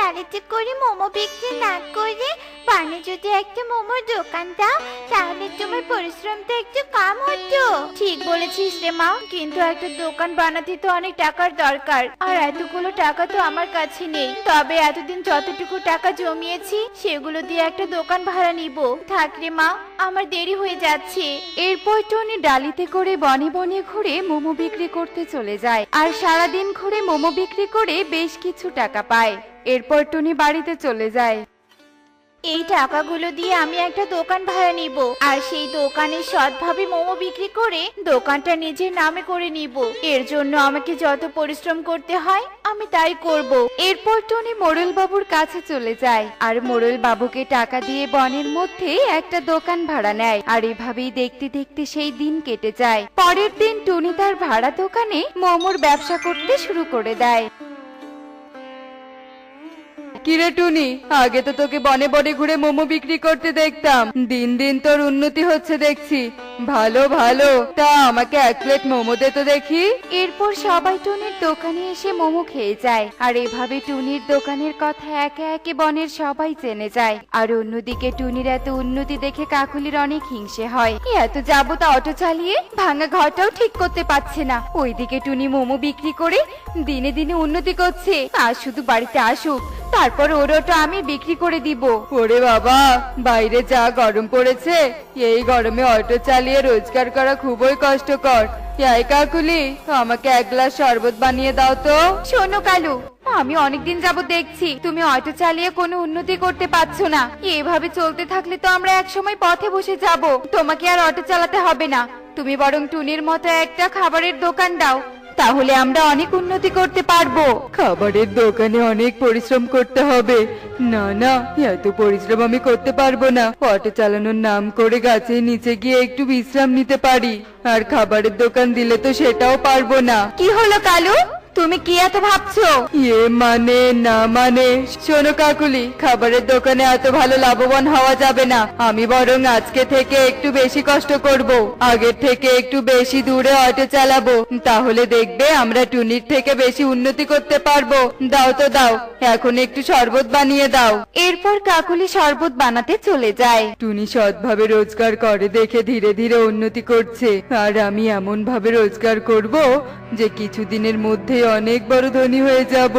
ডালিতে করে মোমো বিক্রি না করে পানে যদি একটা মোমোর দোকান দাও তাহলে তোমার পরিশ্রমটা একটু কম হতো। ঠিক বলেছিস রে মা, কিন্তু একটা দোকান বানাতে তো অনেক টাকার দরকার, আর এতগুলো টাকা তো আমার কাছে নেই। তবে এতদিন যতটুকু টাকা জমিয়েছি সেগুলো দিয়ে একটা দোকান ভাড়া নিব। থাক রে মা, আমার দেরি হয়ে যাচ্ছে। এরপর টুনি ডালিতে করে বনে বনে ঘুরে মোমো বিক্রি করতে চলে যায়, আর সারাদিন ঘুরে মোমো বিক্রি করে বেশ কিছু টাকা পায়। এরপর টুনি বাড়িতে চলে যায়। এই টাকাগুলো দিয়ে আমি একটা দোকান ভাড়া নিব, আর সেই দোকানে সৎভাবে মোমো বিক্রি করে দোকানটা নিজের নামে করে নিব। এর জন্য আমাকে যত পরিশ্রম করতে হয় আমি তাই করব। এরপর টুনি মোড়ল বাবুর কাছে চলে যায়, আর মোড়ল বাবুকে টাকা দিয়ে বনের মধ্যে একটা দোকান ভাড়া নেয়। আর এভাবেই দেখতে দেখতে সেই দিন কেটে যায়। পরের দিন টুনি তার ভাড়া দোকানে মোমোর ব্যবসা করতে শুরু করে দেয়। কিরে টুনি, আগে তো তোকে বনে বনে ঘুরে মোমো বিক্রি করতে দেখতাম, দিন দিন তোর উন্নতি হচ্ছে দেখছি। ভালো ভালো, তা আমাকে এক প্লেট মোমো দে তো দেখি। এরপর সবাই টুনির দোকানে এসে মোমো খেয়ে যায়, আর এভাবে টুনির দোকানের কথা একে একে বনের সবাই জেনে যায়। আর অন্যদিকে টুনির এত উন্নতি দেখে কাকুলির অনেক হিংসে হয়। এত যাবতা অটো চালিয়ে ভাঙা ঘরটাও ঠিক করতে পারছে না, ওইদিকে টুনি মোমো বিক্রি করে দিনে দিনে উন্নতি করছে। আর শুধু বাড়িতে আসুক, তারপর ওর ওটা আমি বিক্রি করে দিব। ওরে বাবা, বাইরে যা গরম পড়েছে, এই গরমে অটো চালিয়ে রোজগার করা খুবই কষ্টকর। এই কাকুলি, আমাকে এক গ্লাস শরবত বানিয়ে দাও তো। শোনো কালু, আমি অনেকদিন যাবত দেখছি তুমি অটো চালিয়ে কোনো উন্নতি করতে পারছো না। এভাবে চলতে থাকলে তো আমরা একসময় পথে বসে যাব। তোমাকে আর অটো চালাতে হবে না, তুমি বরং টুনির মতো একটা খাবারের দোকান দাও, তাহলে আমরা অনেক উন্নতি করতে পারবো। খাবারের দোকানে অনেক পরিশ্রম করতে হবে। না না, এত পরিশ্রম আমি করতে পারবো না। অটো চালানোর নাম করে গাছের নিচে গিয়ে একটু বিশ্রাম নিতে পারি, আর খাবারের দোকান দিলে তো সেটাও পারবো না। কি হলো কালু, তুমি কি এত ভাবছো? মানে না মানে, শোনো কাকুলি, খাবারের দোকানে এত ভালো লাভবান হওয়া যাবে না। আমি বরং আজকে থেকে একটু বেশি কষ্ট করব, আগের থেকে একটু বেশি দূরে অটো চালাবো, তাহলে দেখবে আমরা টুনির থেকে বেশি উন্নতি করতে পারবো। দাও তো দাও, এখন একটু শরবত বানিয়ে দাও। এরপর কাকুলি শরবত বানাতে চলে যায়। টুনি সৎভাবে রোজগার করে দেখে ধীরে ধীরে উন্নতি করছে, আর আমি এমন ভাবে রোজগার করব যে কিছুদিনের মধ্যে অনেক বড় ধনী হয়ে যাব।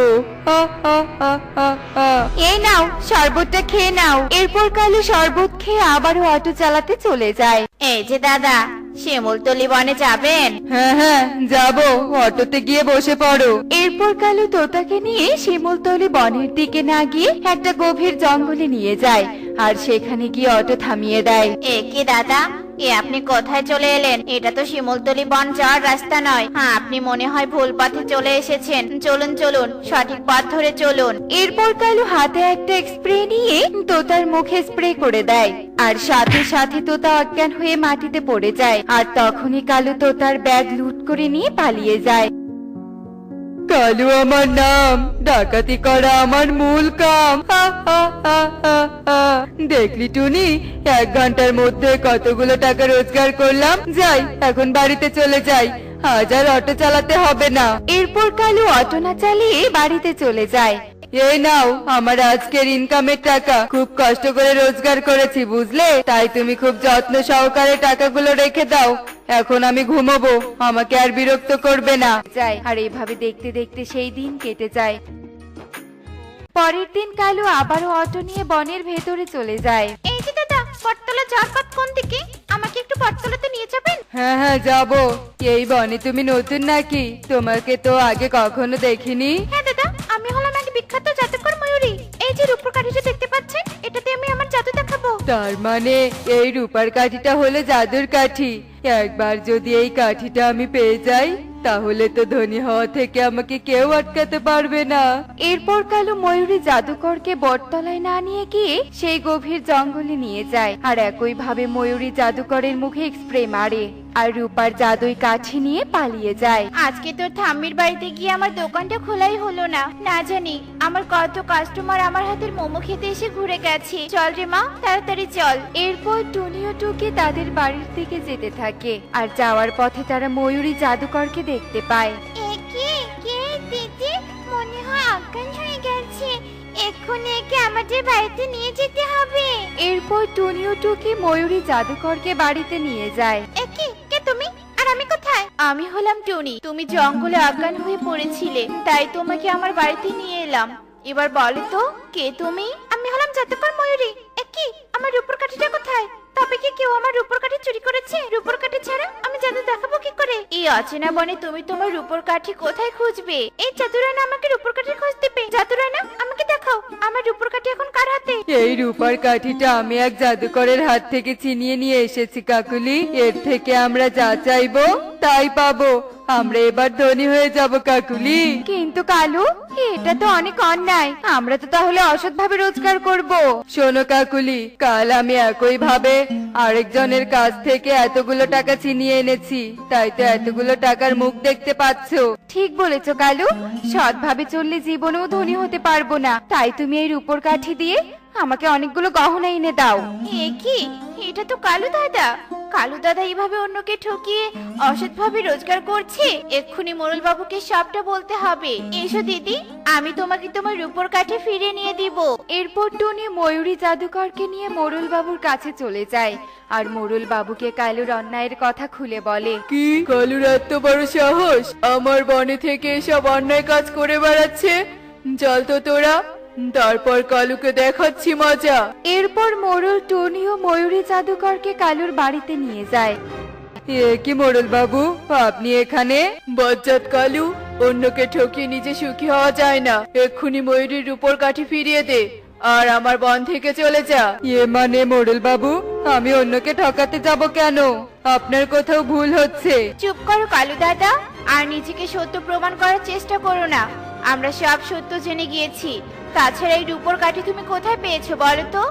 এই নাও, শরবতটা খেয়ে নাও। এরপর কালু শরবত খেয়ে আবারও অটো চালাতে চলে যায়। এই যে দাদা, শিমুলতলি বনে যাবেন? হ্যাঁ হ্যাঁ যাবো, অটোতে গিয়ে বসে পড়ো। এরপর কালু তোতাকে নিয়ে শিমুলতলি বনের দিকে না গিয়ে একটা গভীর জঙ্গলে নিয়ে যায়, আর সেখানে গিয়ে অটো থামিয়ে দেয়। এ কি দাদা, আপনি কোথায় চলে এলেন? এটা তো শিমুলতলি বন যাওয়ার রাস্তা নয়। হ্যাঁ, আপনি মনে হয় ভুল পথে চলে এসেছেন। চলুন চলুন, সঠিক পথ ধরে চলুন। এরপর কালু হাতে একটা স্প্রে নিয়ে তোতার মুখে স্প্রে করে দেয়, আর সাথে সাথে তোতা অজ্ঞান হয়ে মাটিতে পড়ে যায়। আর তখনই কালু তোতার ব্যাগ লুট করে নিয়ে পালিয়ে যায়। কালু আমার নাম, ডাকাতি করা আমার মূল কাম। দেখলি টুনি, 1 ঘন্টার মধ্যে কতগুলো টাকা রোজগার করলাম। যাই, এখন বাড়িতে চলে যাই, আজ আর অটো চালাতে হবে না। এরপর কালু অটো না চালিয়ে বাড়িতে চলে যায়। এই নাও আমার আজকের ইনকামের টাকা, খুব কষ্ট করে রোজগার করেছি বুঝলে, তাই তুমি খুব যত্ন সহকারে টাকাগুলো রেখে দাও। এখন আমি ঘুমোবো, আমাকে আর বিরক্ত করবে না। যাই, আর এইভাবে দেখতে দেখতে সেই দিন কেটে যায়। পরের দিন কালু আবারও অটো নিয়ে বনের ভেতরে চলে যায়। এই যে দাদা, পটতলা ঝড়পথ কোন দিকে? আমাকে একটু পটতলাতে নিয়ে যাবেন? হ্যাঁ হ্যাঁ যাবো। এই বনে তুমি নতুন নাকি? তোমাকে তো আগে কখনো দেখিনি। হ্যাঁ দাদা, আমি হলাম এক বিখ্যাত জাদুকর ময়ূরী। এই যে রূপোর কাঠিটা দেখতে পাচ্ছেন, এটাতে আমি আমার জাদু দেখাবো। তার মানে এই রূপার কাঠিটা হলো জাদুর কাঠি। একবার যদি এই কাঠিটা আমি পেয়ে যাই, তাহলে তো ধনী হওয়া থেকে আমাকে কেউ আটকাতে পারবে না। এরপর কালু ময়ূরী জাদুকরকে বটতলায় না নিয়ে গিয়ে সেই গভীর জঙ্গলে নিয়ে যায়, আর একই ভাবে ময়ূরী জাদুকরের মুখে স্প্রে মারে, আর রূপার জাদুই কাঠি নিয়ে পালিয়ে যায়। আজকে তোর ঠাম্মির বাড়িতে গিয়ে আমার দোকানটা খোলাই হলো না। না জানি আমার কত কাস্টমার আমার হাতের মোমো খেতে এসে ঘুরে গেছে। চল রে মা, তাড়াতাড়ি চল। এরপর টুনি ও টুকি তাদের বাড়ির দিকে যেতে থাকে, আর যাওয়ার পথে তারা ময়ূরী জাদুকরকে দেখতে পায়। কে দিদি, মনে হয় অজ্ঞান হয়ে গেছে। এক এক্ষুনি একে আমাদের বাড়িতে নিয়ে যেতে হবে। এরপর টুনি ও টুকি ময়ূরী জাদুকরকে বাড়িতে নিয়ে যায়। কে তুমি? আর আমি কোথায়? আমি হলাম টুনি। তুমি জঙ্গলে অজ্ঞান হয়ে পড়েছিলে, তাই তোমাকে আমার বাড়িতে নিয়ে এলাম। এবার বলো তো, কে তুমি? আমি হলাম জাদুকর ময়ূরী। কি আমার রূপোর কাঠিটা কোথায়? তবে কি কেউ আমার রূপোর কাঠি চুরি করেছে? রূপোর কাঠি ছাড়া আমি জাদু দেখাবো কি করে? এই অচেনা বনে তুমি তোমার রূপোর কাঠি কোথায় খুঁজবে? এই জাদুরায়না আমাকে রূপোর কাঠি খোঁজ দেবে। জাদুরায়না, আমাকে দেখাও আমার রূপোর কাঠি এখন কার হাতে? এই রূপার কাঠিটা আমি এক জাদুকরের হাত থেকে ছিনিয়ে নিয়ে এসেছি কাকুলি। এর থেকে আমরা যা চাইবো তাই পাবো। আমরা এবার ধনী হয়ে যাব কাকুলি। কিন্তু কালু, এটা তো অনেক অন্যায়। আমরা তো তাহলে অসৎভাবে রোজগার করব। শোনো কাকুলি, কাল আমি একই ভাবে আরেকজনের কাছ থেকে এতগুলো টাকা ছিনিয়ে এনেছি, তাই তো এতগুলো টাকার মুখ দেখতে পাচ্ছো। ঠিক বলেছো কালু, সৎভাবে চললে জীবনেও ধনী হতে পারবো না। তাই তুমি এই রূপোর কাঠি দিয়ে আমাকে অনেকগুলো গহনা এনে দাও। কি এটা তো কালু দাদা। কালু দাদা এইভাবে অন্যকে ঠকিয়ে অসৎভাবে রোজগার করছে। এক্ষুনি মোড়ল বাবুকে সবটা বলতে হবে। এসো দিদি, আমি তোমাকে তোমার রূপোর কাঠি ফিরিয়ে নিয়ে দিব। এরপর টুনি ময়ূরী জাদুকরকে নিয়ে মোড়ল বাবুর কাছে চলে যায় আর মোড়ল বাবুকে কালুর অন্যায়ের কথা খুলে বলে। কি কালুর এত বড় সাহস আমার বনে থেকে এসব অন্যায় কাজ করে বেড়াচ্ছে? চল তো তোরা, তারপর কালুকে দেখাচ্ছি মজা। এরপর মোড়ল টুনি ও ময়ূরী জাদুকরকে কালুর বাড়িতে নিয়ে যায়। কি মোড়ল বাবু, আপনি এখানে? বজ্জাত কালু, অন্যকে ঠকিয়ে নিজে সুখী হওয়া যায় না। এক্ষুনি ময়ূরীর রূপোর কাঠি ফিরিয়ে দে আর আমার বন থেকে চলে যা। মানে মোড়ল বাবু, আমি অন্যকে ঠকাতে যাব কেন? আপনার কোথাও ভুল হচ্ছে। চুপ করো কালু দাদা, আর নিজেকে সত্য প্রমাণ করার চেষ্টা করো না। আমরা সব সত্য জেনে গিয়েছি। তাছাড়া এই রূপোর কাঠি তুমি কোথায় পেয়েছো বলো তো?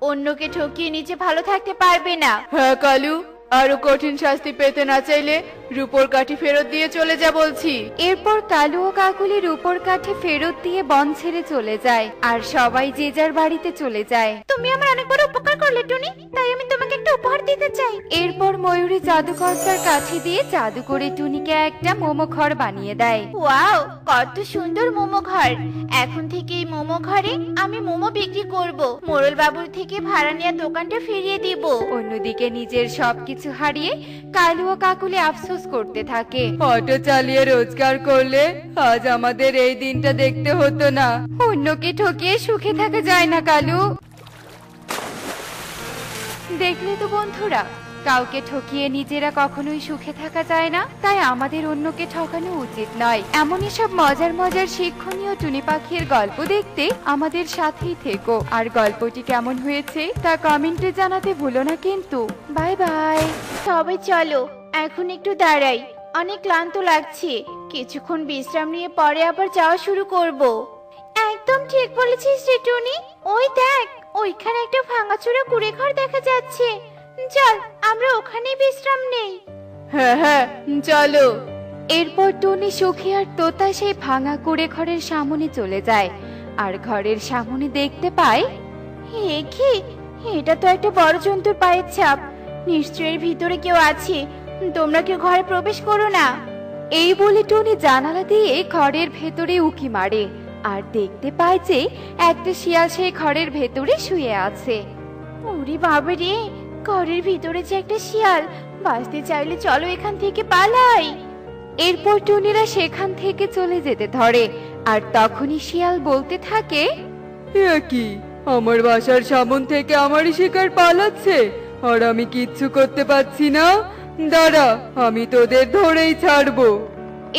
অন্যকে ঠকিয়ে নিজে ভালো থাকতে পারবে না। হ্যাঁ কালু, আরো কঠিন শাস্তি পেতে না চাইলে রূপোর কাঠি ফেরত দিয়ে চলে যা বলছি। এরপর কালু ও কাকুলি রূপোর কাঠি ফেরত দিয়ে বন ছেড়ে চলে যায় আর সবাই যে যার বাড়িতে চলে যায়। তুমি আমার অনেক বড় উপকার করলে টুনি, তাই আমি তোমাকে একটা উপহার দিতে চাই। এরপর ময়ূরী জাদুকর্তার কাঠি দিয়ে জাদু করে টুনিকে একটা মোমো ঘর বানিয়ে দেয়। ওয়াও, কত সুন্দর মোমো ঘর। এখন থেকে এই মোমো ঘরে আমি মোমো বিক্রি করব। মোড়ল বাবুর থেকে ভাড়া নেওয়া দোকানটা ফিরিয়ে দিব। অন্যদিকে নিজের সবকিছু হারিয়ে কালু ও কাকুলি আফসোস করতে থাকে। অটো চালিয়ে রোজগার করলে আজ আমাদের এই দিনটা দেখতে হতো না। অন্যকে ঠকিয়ে সুখে থাকা যায় না কালু। দেখলে তো বন্ধুরা, কাউকে ঠকিয়ে নিজেরা কখনোই সুখে থাকা যায় না। তাই আমাদের অন্যকে ঠকানো উচিত নয়। এমনই সব মজার মজার শিক্ষণীয় টুনি পাখির গল্প দেখতে আমাদের সাথেই থেকো। আর গল্পটি কেমন হয়েছে তা কমেন্টে জানাতে ভুলো না কিন্তু। Bye bye. সবাই চলো এখন একটু দাঁড়াই, অনেক ক্লান্ত লাগছে। কিছুক্ষণ বিশ্রাম নিয়ে পরে আবার যাওয়া শুরু করব। একদম ঠিক বলেছিস রে টুনি। ওই দেখ, ওইখানে একটা ভাঙাচোরা কুড়ে ঘর দেখা যাচ্ছে। চল আমরা ওখানেই বিশ্রাম নেই। হ্যাঁ হ্যাঁ চলো। এরপর টুনি সুখী আর তোতা সেই ভাঙা কুড়ে ঘরের সামনে চলে যায় আর ঘরের সামনে দেখতে পায়। কি এটা তো একটা বড় জন্তুর পায়ের ছাপ। নিশ্চয়ই ভিতরে কেউ আছে। তোমরা কেউ ঘরে প্রবেশ করো না। এই বলে টুনি জানালা দিয়ে ঘরের ভেতরে উকি মারে আর দেখতে পায় যে একটা শিয়াল সেই ঘরের ভেতরে শুয়ে আছে। ওরে বাবা রে, ঘরের ভিতরে যে একটা শিয়াল। বাঁচতে চাইলে চলো এখান থেকে পালাই। এরপর টুনিরা সেখান থেকে চলে যেতে ধরে আর তখনই শিয়াল বলতে থাকে, কি আমার বাসার সামন থেকে আমারই শিকার পালাচ্ছে আর আমি কিচ্ছু করতে পারছি না। দাঁড়া, আমি তোদের ধরেই ছাড়বো।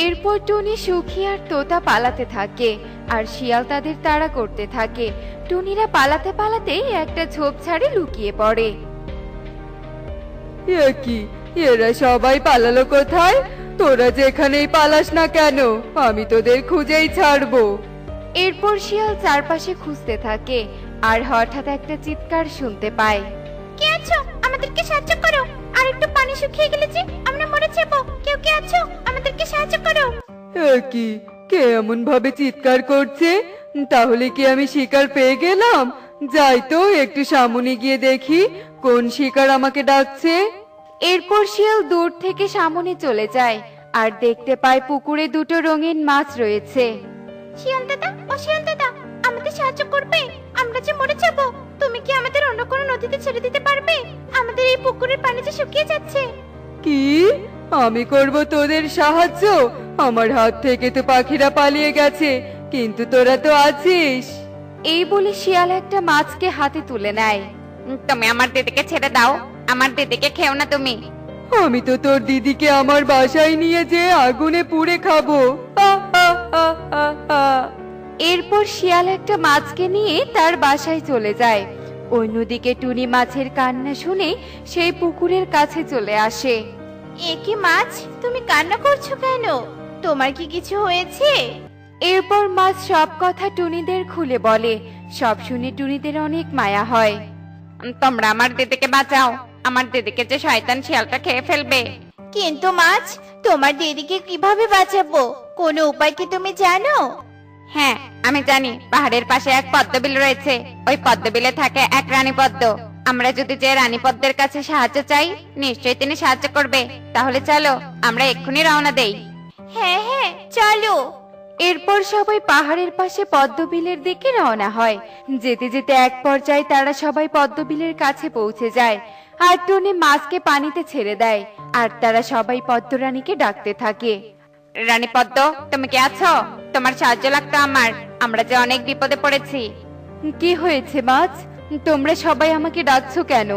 এরপর টুনি সুখী আর তোতা পালাতে থাকে আর শিয়াল তাদের তাড়া করতে থাকে। টুনিরা পালাতে পালাতে একটা ঝোপঝাড়ে লুকিয়ে পড়ে। কি এরা সবাই পালালো কোথায়? তোরা যেখানেই পালাস না কেন, আমি তোদের খুঁজেই ছাড়বো। এরপর শিয়াল চারপাশে খুঁজতে থাকে আর হঠাৎ একটা চিৎকার শুনতে পায়। কে আছো? আমাদেরকে সাহায্য করো। আর একটু পানি শুকিয়ে গেলে যে আমরা মরে যাবো। কেউ কে আছো? আমাদেরকে সাহায্য করো। কি কে এমন ভাবে চিৎকার করছে? তাহলে কি আমি শিকার পেয়ে গেলাম? যাই তো একটু সামনে গিয়ে দেখি কোন শিকার আমাকে ডাকছে। এরপর শিয়াল দূর থেকে সামনে চলে যায় আর দেখতে পায় পুকুরে দুটো রঙিন মাছ রয়েছে। শিয়াল দাদা, ও শিয়াল দাদা, আমাদের সাহায্য করবে? আমরা যে মরে যাব। তুমি কি আমাদের অন্য কোনো নদীতে ছেড়ে দিতে পারবে? আমাদের এই পুকুরের পানি যে শুকিয়ে যাচ্ছে। কি? আমি করব তোদের সাহায্য? আমার হাত থেকে তো পাখিরা পালিয়ে গেছে, কিন্তু তোরা তো আছিস। এই বলে শিয়াল একটা মাছকে হাতে তুলে নেয়। তুমি আমার দিদিকে ছেড়ে দাও, আমার দিদিকে খেও না তুমি। আমি তো তোর দিদিকে আমার বাসায় নিয়ে যে আগুনে পুড়ে খাবো। এরপর শিয়াল একটা মাছকে নিয়ে তার বাসায় চলে যায়। অন্যদিকে টুনি মাছের কান্না শুনে সেই পুকুরের কাছে চলে আসে। এ কি মাছ, তুমি কান্না করছো কেন? তোমার কি কিছু হয়েছে? এরপর মাছ সব কথা টুনিদের খুলে বলে। সব শুনে টুনিদের অনেক মায়া হয়। তোমরা আমার দিদিকে বাঁচাও, আমার দিদিকে যে শয়তান শিয়ালটা খেয়ে ফেলবে। কিন্তু মাছ, তোমার দিদিকে কিভাবে বাঁচাবো? কোনো উপায় কি তুমি জানো? হ্যাঁ, আমি জানি। পাহাড়ের পাশে এক পদ্মবিল রয়েছে, ওই পদ্মবিলে থাকে এক রানী পদ্ম। আমরা যদি যে রানী পদ্মের কাছে সাহায্য চাই, নিশ্চয়ই তিনি সাহায্য করবে। তাহলে চলো, আমরা এক্ষুনি রওনা দেই। হ্যাঁ হ্যাঁ, চলো। এরপর সবাই পাহাড়ের পাশে পদ্মবিলের দিকে রওনা হয়। যেতে যেতে এক পর্যায়ে তারা সবাই পদ্মবিলের কাছে পৌঁছে যায়। আর টুনি মাছকে পানিতে ছেড়ে দেয়। আর তারা সবাই পদ্মরানীকে ডাকতে থাকে। রানী পদ্ম, তুমি কি আছো? তোমার সাহায্য লাগতো আমার। আমরা যে অনেক বিপদে পড়েছি। কি হয়েছে মাছ? তোমরা সবাই আমাকে ডাকছো কেন?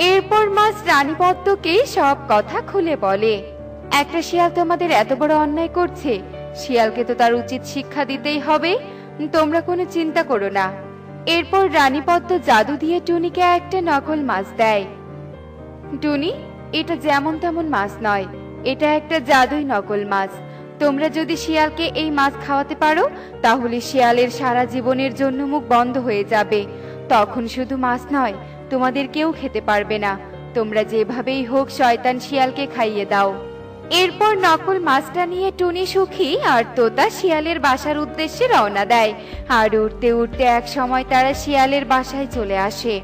এরপর মাছ রানী পদ্মকে সব কথা খুলে বলে। একটা শিয়াল তোমাদের এত বড় অন্যায় করছে, শিয়ালকে তো তার উচিত শিক্ষা দিতেই হবে। তোমরা কোনো চিন্তা করো না। এরপর রানী পদ্ম জাদু দিয়ে টুনিকে একটা নকল মাছ দেয়। টুনি, এটা যেমন তেমন মাছ নয়, এটা একটা জাদুই নকল মাছ। তোমরা যদি শিয়ালকে এই মাছ খাওয়াতে পারো, তাহলে শিয়ালের সারা জীবনের জন্য মুখ বন্ধ হয়ে যাবে। তখন শুধু মাছ নয়, তোমাদের কেউ খেতে পারবে না। তোমরা যেভাবেই হোক শয়তান শিয়ালকে খাইয়ে দাও। এরপর নকল মাছটা নিয়ে টুনি, সুখী আর তোতা শিয়ালের বাসার উদ্দেশ্যে রওনা দেয়। আর উঠতে উঠতে এক সময় তারা শিয়ালের বাসায় চলে আসে।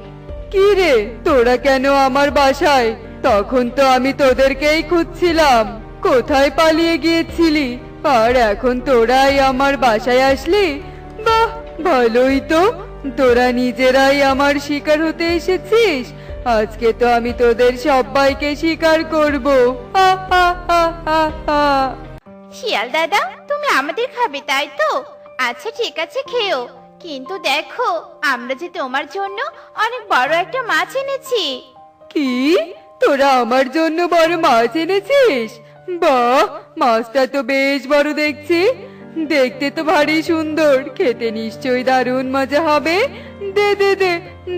কি রে, তোরা কেন আমার বাসায়? তখন তো আমি তোদেরকেই খুঁজছিলাম। কোথায় পালিয়ে গিয়েছিলি? আর এখন তোরাই আমার বাসায় আসলি? বাহ, ভালোই তো। তোরা নিজেরাই আমার শিকার হতে এসেছিস। আজকে তো আমি তোদের সবাইকে শিকার করব। হা হা হা হা হা। শিয়াল দাদা, তুমি আমাদের খাবে তাই তো? আচ্ছা ঠিক আছে, খেও। কিন্তু দেখো, আমরা যে তোমার জন্য অনেক বড় একটা মাছ এনেছি। কি? তোরা আমার জন্য বড় মাছ এনেছিস? বাহ, মাছটা তো বেশ বড় দেখছি। দেখতে তো ভারী সুন্দর, খেতে নিশ্চয়ই দারুণ মজা হবে। দে দে দে,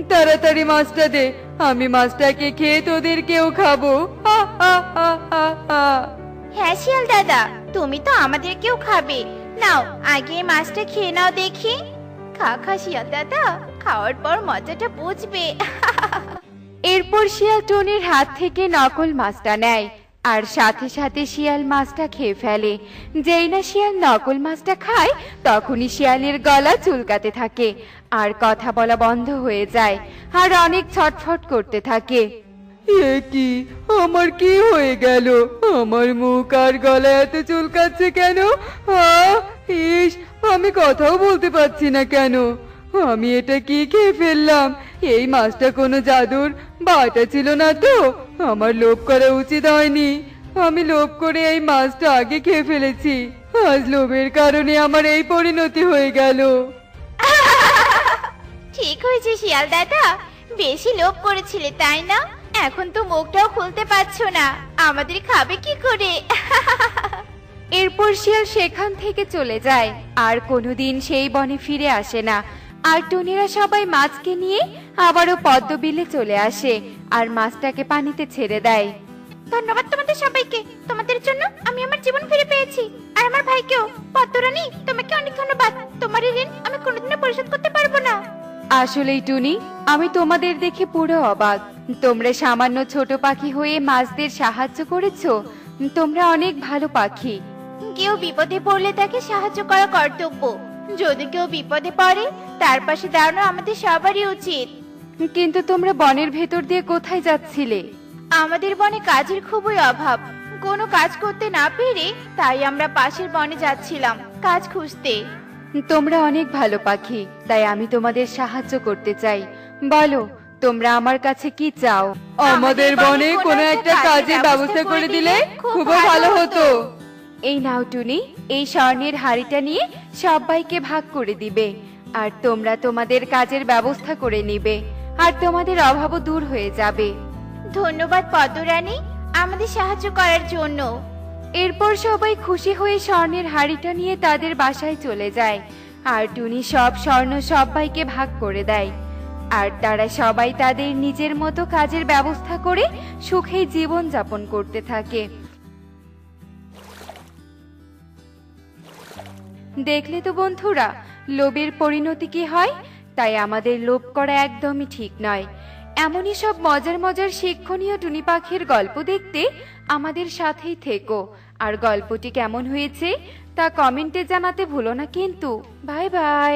তাড়াতাড়ি মাছটা দে। আমি মাছটাকে খেয়ে তোদেরকেও খাবো। হা হা হা হা হা। হ্যাঁ শিয়াল দাদা, তুমি তো আমাদেরকেও খাবে। নাও, আগে এই মাছটা খেয়ে নাও দেখি। খা খা শিয়াল দাদা, খাওয়ার পর মজাটা বুঝবে। এরপর শিয়াল টুনির হাত থেকে নকল মাছটা নেয়। আর সাথে সাথে শিয়াল মাছটা খেয়ে ফেলে। যেই না শিয়াল নকল মাছটা খায়, তখনই শিয়ালের গলা চুলকাতে থাকে আর কথা বলা বন্ধ হয়ে যায় আর অনেক ছটফট করতে থাকে। এ কি, আমার কি হয়ে গেল? আমার মুখ আর গলা এত চুলকাচ্ছে কেন? ইস, আমি কথাও বলতে পারছি না কেন? আমি এটা কি খেয়ে ফেললাম? এই মাছটা কোনো জাদুর বাটা ছিল না তো? আমার লোভ করা উচিত হয়নি। আমি লোভ করে এই মাছটা আগে খেয়ে ফেলেছি। আজ লোভের কারণে আমার এই পরিণতি হয়ে গেল। ঠিক হয়েছে শিয়াল দাদা, বেশি লোভ করেছিলে তাই না? এখন তো মুখটাও খুলতে পারছো না, আমাদের খাবে কি করে? এরপর শিয়াল সেখান থেকে চলে যায় আর কোনোদিন সেই বনে ফিরে আসে না। আর টুনিরা সবাই মাছকে নিয়ে আবারও পদ্মবিলে চলে আসে আর মাছটাকে পানিতে ছেড়ে দেয়। ধন্যবাদ তোমাদের সবাইকে, তোমাদের জন্য আমি আমার জীবন ফিরে পেয়েছি। আর আমার ভাইকেও। পদ্মরানী, তোমাকে অনেক ধন্যবাদ। তোমার এই ঋণ আমি কোনোদিনও পরিশোধ করতে পারবো না। আসলেই টুনি, আমি তোমাদের দেখে পুরো অবাক। তোমরা সামান্য ছোট পাখি হয়ে মাছদের সাহায্য করেছো। তোমরা অনেক ভালো পাখি। কেউ বিপদে পড়লে তাকে সাহায্য করা কর্তব্য। যদি কেউ বিপদে পড়ে, তার পাশে দাঁড়ানো আমাদের সবারই উচিত। কিন্তু তোমরা বনের ভেতর দিয়ে কোথায় যাচ্ছিলে? আমাদের বনে কাজের খুবই অভাব। কোনো কাজ করতে না পেরে তাই আমরা পাশের বনে যাচ্ছিলাম কাজ খুঁজতে। তোমরা অনেক ভালো পাখি, তাই আমি তোমাদের সাহায্য করতে চাই। বলো, তোমরা আমার কাছে কি চাও? আমাদের বনে কোনো একটা কাজের ব্যবস্থা করে দিলে খুব ভালো হতো। এই নাও টুনি, এই স্বর্ণের হাড়িটা নিয়ে সবাইকে ভাগ করে দিবে, আর তোমরা তোমাদের কাজের ব্যবস্থা করে নিবে, আর তোমাদের অভাবও দূর হয়ে যাবে। ধন্যবাদ পদ্মরানী, আমাদের সাহায্য করার জন্য। এরপর সবাই খুশি হয়ে স্বর্ণের হাড়িটা নিয়ে তাদের বাসায় চলে যায়, আর টুনি সব স্বর্ণ সবাইকে ভাগ করে দেয়, আর তারা সবাই তাদের নিজের মতো কাজের ব্যবস্থা করে সুখে জীবন যাপন করতে থাকে। দেখলে তো বন্ধুরা, লোভের পরিণতি কি হয়। তাই আমাদের লোভ করা একদমই ঠিক নয়। এমনই সব মজার মজার শিক্ষণীয় টুনি পাখির গল্প দেখতে আমাদের সাথেই থেকো। আর গল্পটি কেমন হয়েছে তা কমেন্টে জানাতে ভুলো না কিন্তু। Bye bye.